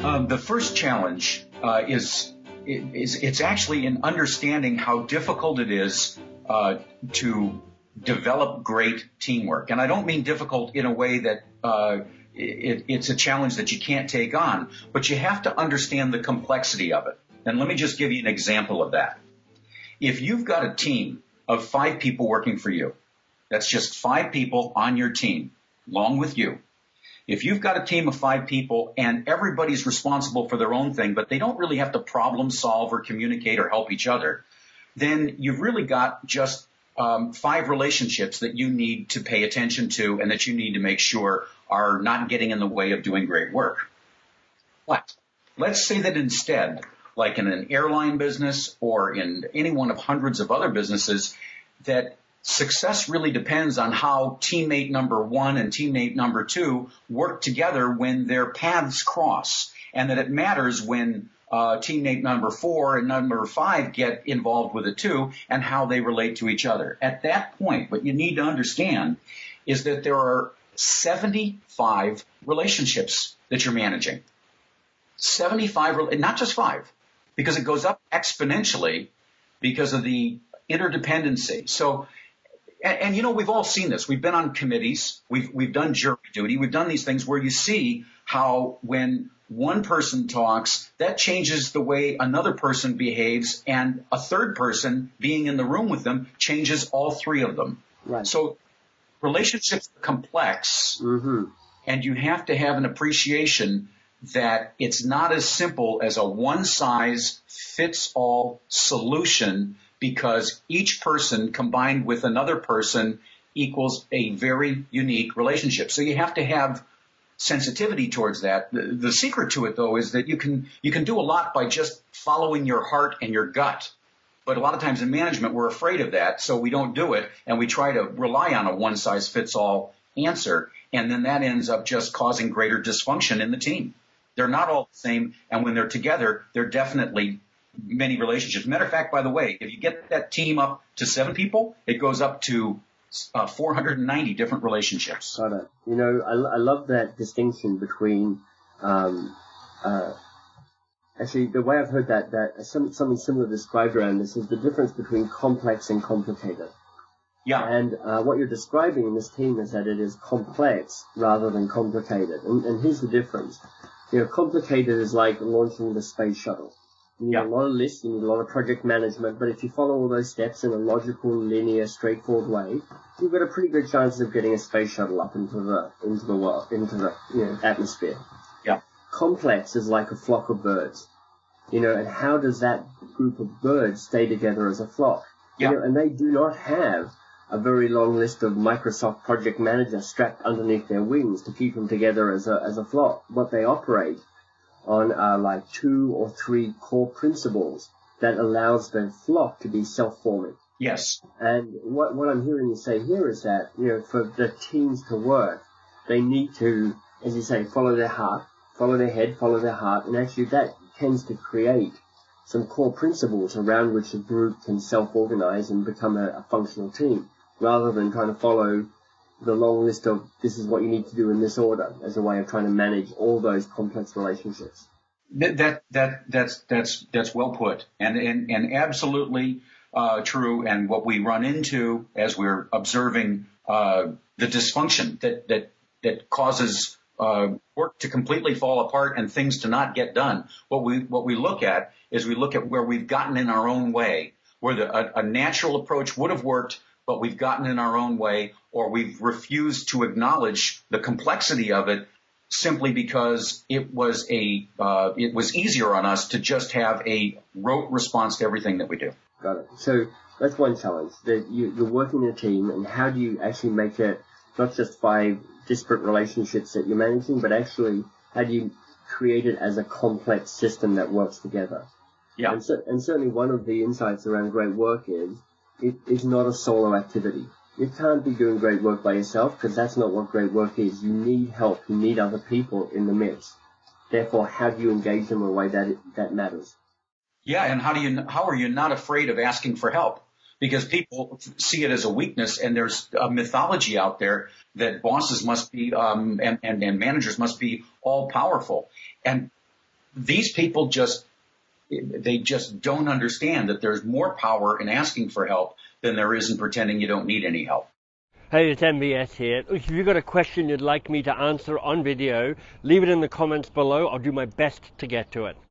The first challenge is it's actually in understanding how difficult it is to develop great teamwork. And I don't mean difficult in a way that it's a challenge that you can't take on, but you have to understand the complexity of it. And let me just give you an example of that. If you've got a team of 5 people working for you, that's just 5 people on your team, along with you. If you've got a team of 5 people and everybody's responsible for their own thing, but they don't really have to problem solve or communicate or help each other, then you've really got just 5 relationships that you need to pay attention to and that you need to make sure are not getting in the way of doing great work. But let's say that instead, like in an airline business or in any one of hundreds of other businesses, that success really depends on how teammate number 1 and teammate number 2 work together when their paths cross, and that it matters when teammate number 4 and number 5 get involved with it too, and how they relate to each other. At that point, what you need to understand is that there are 75 relationships that you're managing. 75, not just 5, because it goes up exponentially because of the interdependency. So, and you know, we've all seen this. We've been on committees. We've done jury duty. We've done these things where you see how when one person talks, that changes the way another person behaves, and a third person being in the room with them changes all 3 of them. Right. So relationships are complex, and you have to have an appreciation that it's not as simple as a one-size-fits-all solution, because each person combined with another person equals a very unique relationship. So you have to have sensitivity towards that. The secret to it, though, is that you can do a lot by just following your heart and your gut. But a lot of times in management, we're afraid of that, so we don't do it, and we try to rely on a one-size-fits-all answer, and then that ends up just causing greater dysfunction in the team. They're not all the same, and when they're together, they're definitely many relationships. Matter of fact, by the way, if you get that team up to 7 people, it goes up to 490 different relationships. Got it. You know, I love that distinction between, actually, the way I've heard that something similar described around this is the difference between complex and complicated. Yeah. And what you're describing in this team is that it is complex rather than complicated. And here's the difference. You know, complicated is like launching the space shuttle. You need a lot of lists, you need a lot of project management, but if you follow all those steps in a logical, linear, straightforward way, you've got a pretty good chance of getting a space shuttle up into the atmosphere. Yeah. Complex is like a flock of birds. You know, and how does that group of birds stay together as a flock? Yeah. You know, and they do not have a very long list of Microsoft project managers strapped underneath their wings to keep them together as a flock. What they operate on are like 2 or 3 core principles that allows the flock to be self-forming. Yes. And what I'm hearing you say here is that, you know, for the teams to work, they need to, as you say, follow their heart, follow their head, follow their heart, and actually that tends to create some core principles around which a group can self-organize and become a functional team, rather than trying to follow the long list of this is what you need to do in this order as a way of trying to manage all those complex relationships. That's well put, and absolutely true. And what we run into as we're observing the dysfunction that causes work to completely fall apart and things to not get done. What we look at is we look at where we've gotten in our own way, where a natural approach would have worked, but we've gotten in our own way, or we've refused to acknowledge the complexity of it simply because it was easier on us to just have a rote response to everything that we do. Got it. So that's one challenge. That you're working in a team, and how do you actually make it not just 5 disparate relationships that you're managing, but actually how do you create it as a complex system that works together? Yeah. And certainly one of the insights around great work is it is not a solo activity. You can't be doing great work by yourself, because that's not what great work is. You need help. You need other people in the mix. Therefore, how do you engage them in a way that matters? Yeah, and how are you not afraid of asking for help? Because people see it as a weakness, and there's a mythology out there that bosses must be and managers must be all powerful. And these people they just don't understand that there's more power in asking for help than there is in pretending you don't need any help. Hey, it's MBS here. If you've got a question you'd like me to answer on video, leave it in the comments below. I'll do my best to get to it.